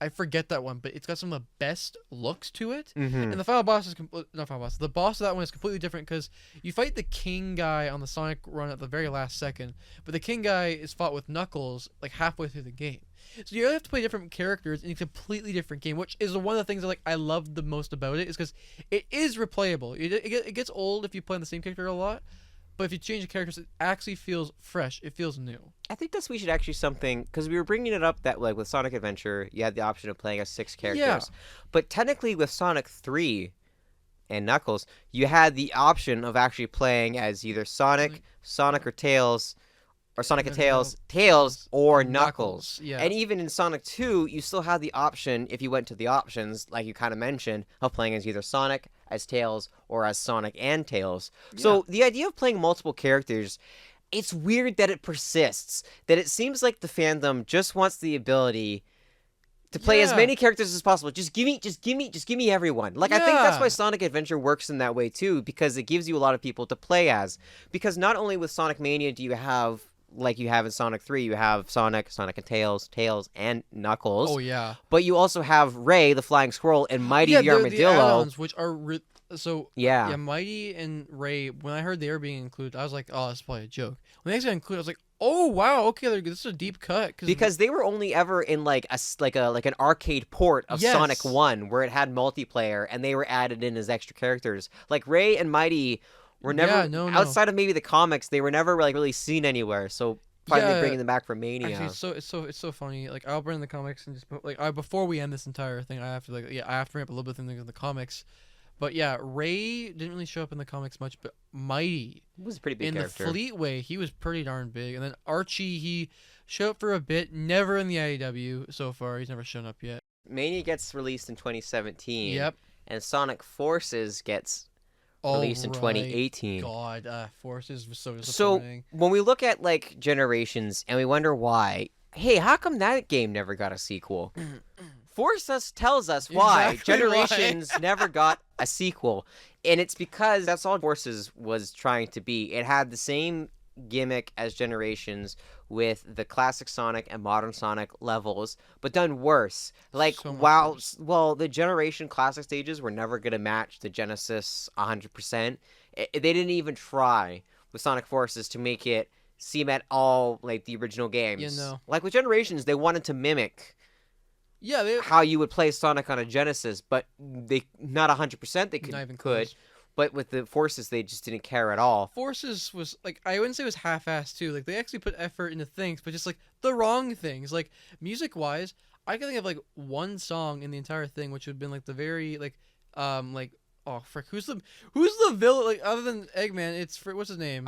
I forget that one, but it's got some of the best looks to it. Mm-hmm. And the final boss is not final boss. The boss of that one is completely different because you fight the King guy on the Sonic run at the very last second, but the King guy is fought with Knuckles like halfway through the game. So you really have to play different characters in a completely different game, which is one of the things that I love the most about it, is because it is replayable. It gets old if you play the same character a lot, but if you change the characters, it actually feels fresh. It feels new. I think we should actually something, because we were bringing it up that like with Sonic Adventure, you had the option of playing as 6 characters. Yeah. But technically with Sonic 3 and Knuckles, you had the option of actually playing as either Sonic or Tails, or Sonic and Tails or Knuckles. Yeah. And even in Sonic 2, you still had the option, if you went to the options, like you kind of mentioned, of playing as either Sonic, as Tails, or as Sonic and Tails. Yeah. So the idea of playing multiple characters, it's weird that it persists. That it seems like the fandom just wants the ability to play as many characters as possible. Just give me everyone. Like, I think that's why Sonic Adventure works in that way too, because it gives you a lot of people to play as. Because not only with Sonic Mania do you have, like you have in Sonic 3, you have Sonic and Tails, and Knuckles. Oh yeah. But you also have Ray, the flying squirrel, and Mighty the Armadillo. The add-ons, which are yeah, Mighty and Ray. When I heard they were being included, I was like, oh, that's probably a joke. When they actually included, I was like, oh wow, okay, this is a deep cut. Because they were only ever in like an arcade port of Sonic 1 where it had multiplayer, and they were added in as extra characters. Like Ray and Mighty were never outside of maybe the comics. They were never like really seen anywhere. So finally bringing them back for Mania. Actually, it's so funny. Like I'll bring in the comics and just before we end this entire thing, I have to bring up a little bit of things in the comics. But yeah, Ray didn't really show up in the comics much, but Mighty was a pretty big character. In the Fleetway, he was pretty darn big. And then Archie, he showed up for a bit, never in the IDW so far. He's never shown up yet. Mania gets released in 2017. Yep. And Sonic Forces gets released in 2018. God, Forces was so So disappointing. when we look at like Generations and we wonder why, hey, how come that game never got a sequel? tells us why Generations never got a sequel. And it's because that's all Forces was trying to be. It had the same gimmick as Generations with the classic Sonic and modern Sonic levels, but done worse. Like, well, the Generation classic stages were never going to match the Genesis 100%. They didn't even try with Sonic Forces to make it seem at all like the original games. Like with Generations, they wanted to mimic how you would play Sonic on a Genesis, but they not 100% they could. But with the Forces, they just didn't care at all. Forces was like, I wouldn't say it was half-assed too. Like they actually put effort into things, but just like the wrong things. Like music-wise, I can think of like one song in the entire thing, which would have been like the very oh frick, who's the villain? Like other than Eggman, it's what's his name?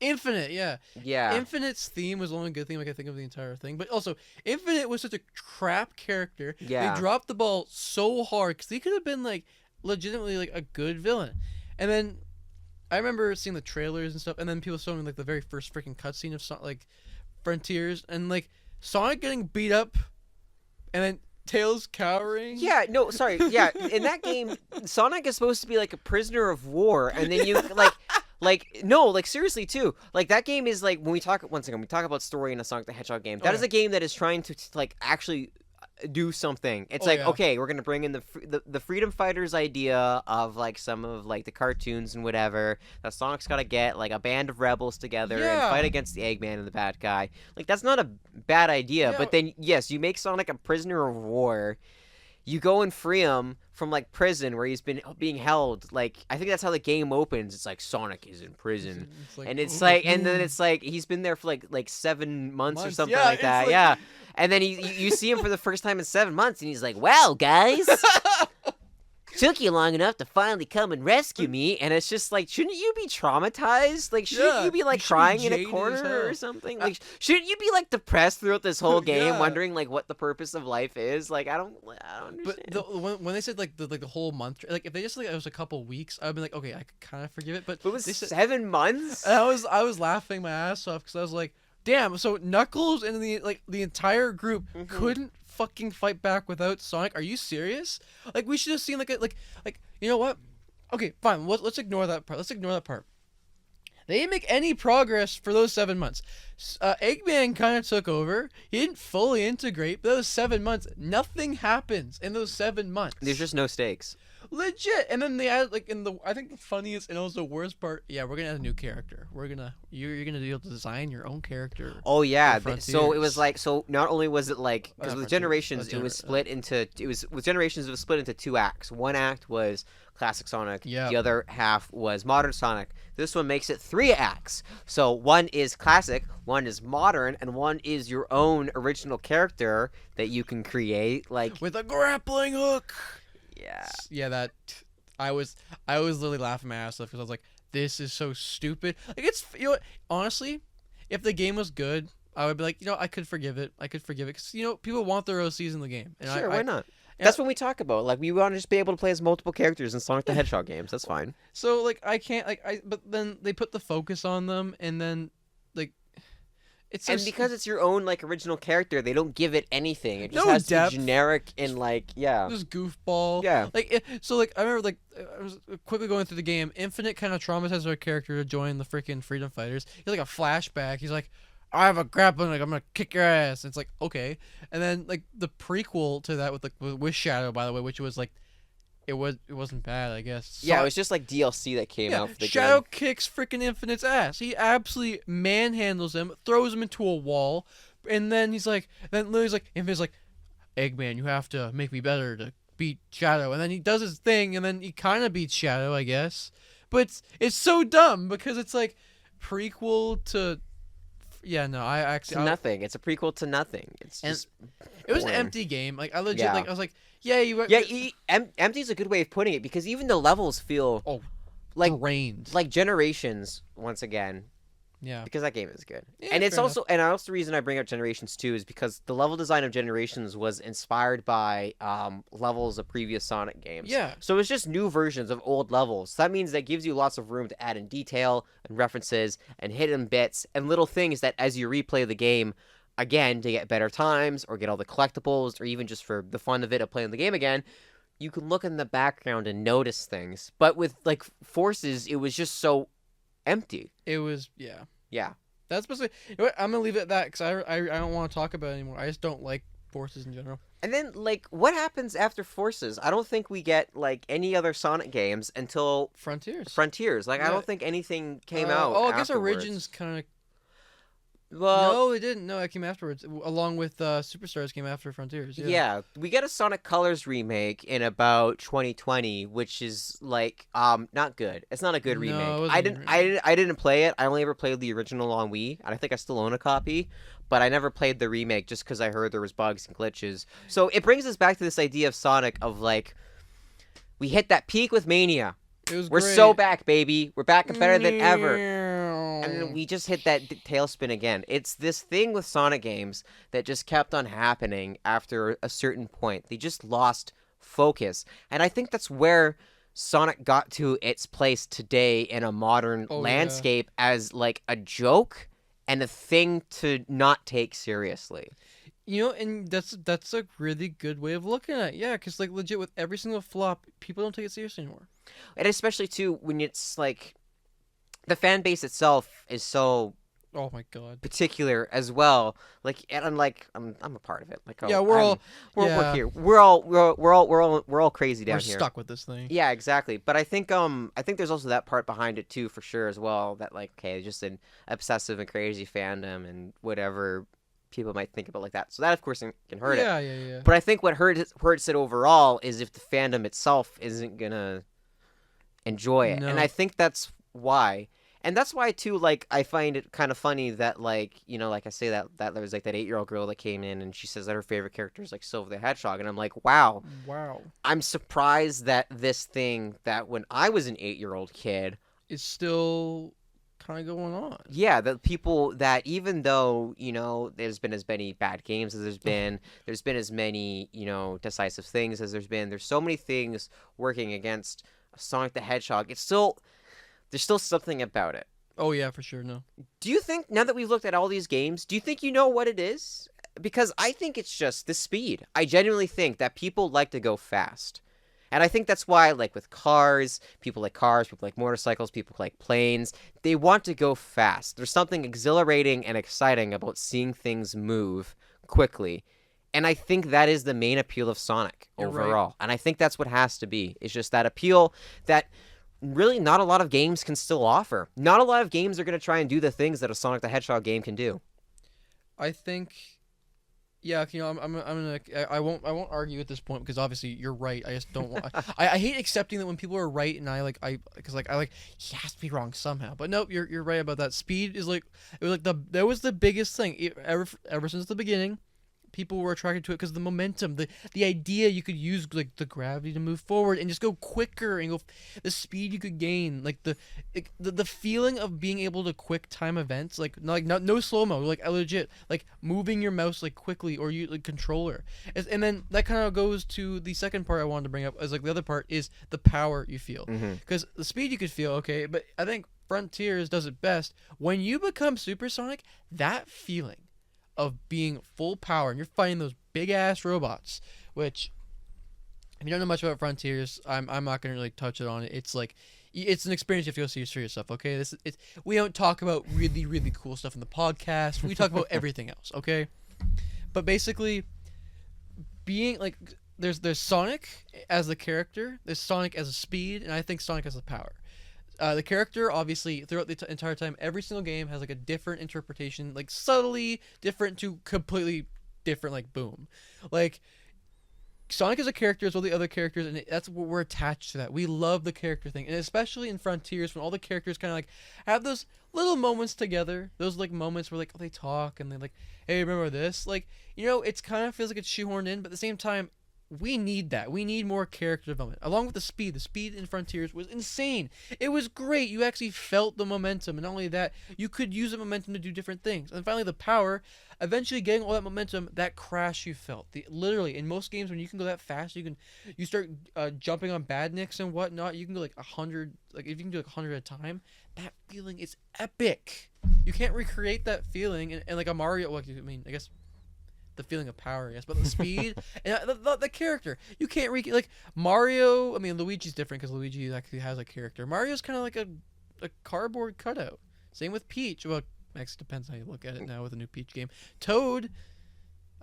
Infinite, yeah. Infinite's theme was the only good theme I could think of the entire thing. But also, Infinite was such a crap character. Yeah. They dropped the ball so hard because he could have been like legitimately like a good villain. And then I remember seeing the trailers and stuff, and then people showing me like the very first freaking cutscene of like Frontiers, and like Sonic getting beat up, and then Tails cowering. Yeah, no, sorry. Yeah, in that game, Sonic is supposed to be like a prisoner of war, and then you like seriously too. Like that game is like when we talk about story in a Sonic the Hedgehog game. That is a game that is trying to like actually do something. It's okay, we're gonna bring in the freedom fighters idea of like some of like the cartoons and whatever that Sonic's gotta get like a band of rebels together and fight against the Eggman and the bad guy. Like that's not a bad idea. But then yes, you make Sonic a prisoner of war. You go and free him from like prison where he's been being held. Like I think that's how the game opens. It's like Sonic is in prison, and it's like, and then it's like he's been there for like 7 months or something like that. Like... Yeah, and then you see him for the first time in 7 months, and he's like, "Well, guys, took you long enough to finally come and rescue me, and it's just like, shouldn't you be traumatized? Like, shouldn't you be like crying in a corner or something? Like, shouldn't you be like depressed throughout this whole game, wondering like what the purpose of life is? Like, I don't understand. But when they said like the whole month, like if they just like it was a couple weeks, I'd be like, okay, I could kind of forgive it. But it was 7 months. I was laughing my ass off because I was like, damn. So Knuckles and the entire group couldn't fucking fight back without Sonic. Are you serious? Like we should have seen like you know what? Okay, fine. Let's ignore that part. They didn't make any progress for those 7 months. Eggman kind of took over. He didn't fully integrate. But those 7 months, nothing happens in those 7 months. There's just no stakes. Legit. And then they added like I think the funniest and also worst part. Yeah, we're gonna add a new character. You're gonna be able to design your own character. Oh yeah. So it was like not only was it like because with Generations it was split into 2 acts. One act was classic Sonic. Yeah. The other half was modern Sonic. This one makes it 3 acts. So one is classic, one is modern, and one is your own original character that you can create like with a grappling hook. Yeah, that I was literally laughing my ass off because I was like, this is so stupid. Like it's honestly, if the game was good, I would be like, I could forgive it because people want their OCs in the game. And sure, why not? That's what we talk about. Like we want to just be able to play as multiple characters in Sonic the Hedgehog games. That's fine. So like I can't but then they put the focus on them and then like. And because it's your own like original character, they don't give it anything. It just has to be generic and like just goofball. Yeah. I remember like I was quickly going through the game. Infinite kind of traumatized our character to join the freaking Freedom Fighters. He's like a flashback. He's like, I have a grappling, like I'm gonna kick your ass. And it's like okay, and then like the prequel to that with Shadow, by the way, which was like. It wasn't bad, I guess. Yeah, it was just like DLC that came out for the Shadow game. kicks freaking Infinite's ass. He absolutely manhandles him, throws him into a wall, and then Infinite's like, Eggman, you have to make me better to beat Shadow. And then he does his thing, and then he kind of beats Shadow, I guess. But it's so dumb because it's like prequel to. Yeah, no, nothing. It's a prequel to nothing. It's just. It was an empty game. Like I legit, I was like. Empty is a good way of putting it because even the levels feel like drained. Like Generations once again. Yeah. Because that game is good. Yeah, and it's also the reason I bring up Generations too is because the level design of Generations was inspired by levels of previous Sonic games. Yeah. So it's just new versions of old levels. So that means that gives you lots of room to add in detail and references and hidden bits and little things that as you replay the game again, to get better times or get all the collectibles or even just for the fun of it of playing the game again, you can look in the background and notice things. But with like Forces, it was just so empty. It was, yeah. That's basically. I'm gonna leave it at that because I don't want to talk about it anymore. I just don't like Forces in general. And then like, what happens after Forces? I don't think we get like any other Sonic games until Frontiers. Like I don't think anything came out. I guess Origins kind of. Well, no, it didn't. No, it came afterwards. Along with Superstars came after Frontiers. Yeah, we get a Sonic Colors remake in about 2020, which is like not good. It's not a good remake. I didn't play it. I only ever played the original on Wii, and I think I still own a copy. But I never played the remake just because I heard there was bugs and glitches. So it brings us back to this idea of Sonic of like, we hit that peak with Mania. We're so back, baby. We're back and better than ever. And then we just hit that tailspin again. It's this thing with Sonic games that just kept on happening after a certain point. They just lost focus. And I think that's where Sonic got to its place today in a modern landscape as like a joke and a thing to not take seriously. And that's a really good way of looking at it. Yeah, because like legit with every single flop, people don't take it seriously anymore. And especially too when it's like the fan base itself is so oh my god particular as well. Like and I'm a part of it. Like we're here. We're all crazy down here. We're stuck with this thing. Yeah, exactly. But I think there's also that part behind it too for sure as well. That like just an obsessive and crazy fandom and whatever people might think about like that. So that of course can hurt it. Yeah. But I think what hurts it overall is if the fandom itself isn't gonna enjoy it. No. And I think that's why. And that's why too, like, I find it kind of funny that, like, you know, like I say that there was like that 8-year-old girl that came in and she says that her favorite character is like Sonic the Hedgehog, and I'm like, wow, I'm surprised that this thing that when I was an 8-year-old kid is still kind of going on. Yeah, the people that, even though, you know, there's been as many bad games as there's been as many, you know, decisive things as there's so many things working against Sonic the Hedgehog. There's still something about it. Oh yeah, for sure. No. Do you think, now that we've looked at all these games, do you think you know what it is? Because I think it's just the speed. I genuinely think that people like to go fast. And I think that's why, like, with cars, people like motorcycles, people like planes, they want to go fast. There's something exhilarating and exciting about seeing things move quickly. And I think that is the main appeal of Sonic overall. Right. And I think that's what has to be. It's just that appeal that really not a lot of games can still offer. Not a lot of games are going to try and do the things that a Sonic the Hedgehog game can do. I think... Yeah, you know, I'm gonna. I won't argue at this point because obviously you're right. I just don't want. I hate accepting that when people are right and because he has to be wrong somehow. But nope, you're right about that. Speed is like, it was like that was the biggest thing ever since the beginning. People were attracted to it because the momentum, the idea you could use like the gravity to move forward and just go quicker and go the speed you could gain, like the feeling of being able to quick time events, no slow mo, like legit, like moving your mouse like quickly or you like controller, and then that kind of goes to the second part I wanted to bring up as like the other part is the power you feel, because the speed you could feel okay, but I think Frontiers does it best when you become Supersonic. That feeling of being full power and you're fighting those big ass robots, which if you don't know much about Frontiers, I'm not gonna really touch it on it. It's like it's an experience you have to go see for yourself. Okay, we don't talk about really really cool stuff in the podcast. We talk about everything else. Okay, but basically, being like there's Sonic as the character, there's Sonic as a speed, and I think Sonic as a power. The character, obviously, throughout the entire time, every single game has, like, a different interpretation, like, subtly different to completely different, like, boom. Like, Sonic is a character as well the other characters, and that's what we're attached to that. We love the character thing, and especially in Frontiers, when all the characters kind of, like, have those little moments together, those, like, moments where, like, they talk, and they're like, hey, remember this? Like, you know, it's kind of feels like it's shoehorned in, but at the same time, we need that. We need more character development. Along with the speed. The speed in Frontiers was insane. It was great. You actually felt the momentum. And not only that, you could use the momentum to do different things. And finally, the power. Eventually getting all that momentum, that crash you felt. Literally, in most games, when you can go that fast, you start jumping on badniks and whatnot. You can go like 100. Like if you can do like 100 at a time, that feeling is epic. You can't recreate that feeling. And like a Mario, I mean, I guess the feeling of power, yes, but the speed and the character, you can't like Mario. I mean, Luigi's different because Luigi actually has a character. Mario's kind of like a cardboard cutout. Same with Peach. Well, actually depends how you look at it now with a new Peach game. Toad,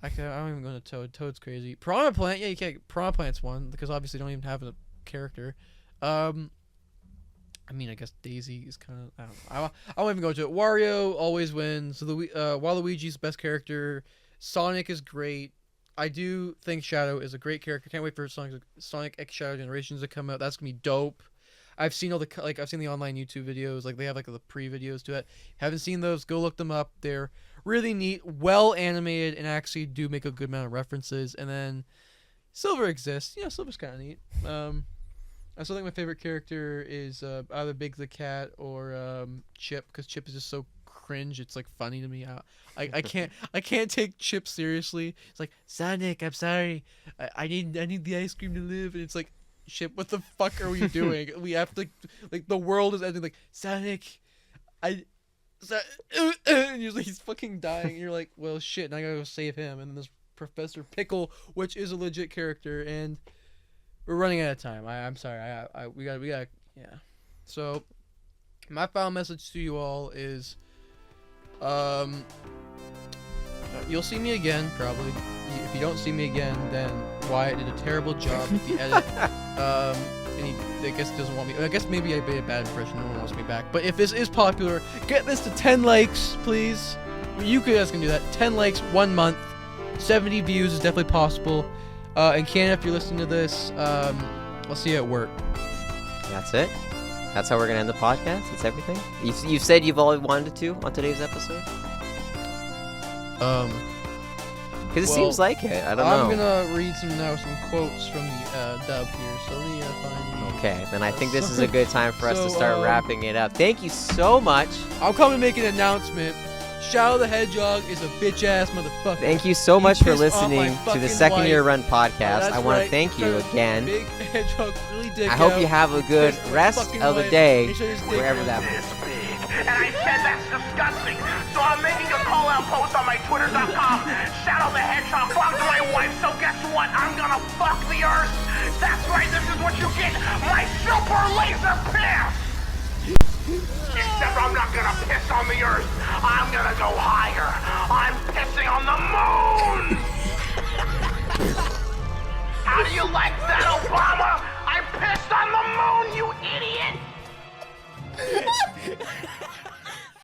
I don't even go to Toad. Toad's crazy. Piranha Plant, yeah, you can't. Piranha Plant's one because obviously they don't even have a character. I mean, I guess Daisy is kind of. I won't even go to it. Wario always wins. So Waluigi's the best character. Sonic is great. I do think Shadow is a great character. Can't wait for Sonic X Shadow Generations to come out. That's gonna be dope. I've seen I've seen the online YouTube videos. Like they have like the pre-videos to it. Haven't seen those? Go look them up. They're really neat, well animated, and actually do make a good amount of references. And then Silver exists. Yeah, Silver's kind of neat. I still think my favorite character is either Big the Cat or Chip, because Chip is just so cringe. It's like funny to me. I can't take Chip seriously. It's like, Sonic, I'm sorry. I need the ice cream to live. And it's like, Chip, what the fuck are we doing? We have to, like the world is ending. Like, Sonic, and usually he's fucking dying. And you're like, well, shit. Now I gotta go save him. And then there's Professor Pickle, which is a legit character, and we're running out of time. I'm sorry. We got yeah. So my final message to you all is, you'll see me again probably. If you don't see me again, then Wyatt did a terrible job with the edit. And he, I guess, doesn't want me. I guess maybe I made a bad impression. No one wants me back. But if this is popular, get this to 10 likes, please. You guys can do that. 10 likes, 1 month, 70 views is definitely possible. And Ken, if you're listening to this, I'll see you at work. That's it. That's how we're gonna end the podcast. That's everything. You said you've all wanted to on today's episode. Because it seems like it. I don't know. I'm gonna read some quotes from the dub here. So let me find. Okay, then I think this is a good time for us to start wrapping it up. Thank you so much. I'll come and make an announcement. Shadow the Hedgehog is a bitch ass motherfucker. Thank you so much for listening to the Second Year Run podcast. I want to thank you again. Big hedgehog, really dick I hope you have a good rest of the day, wherever that is. And I said that's disgusting. So I'm making a call-out post on my Twitter.com. Shadow the Hedgehog fucked my wife, so guess what? I'm gonna fuck the earth. That's right, this is what you get. My super laser piss. Except I'm not gonna piss on the earth. I'm gonna go higher. I'm pissing on the moon. How do you like that, Obama?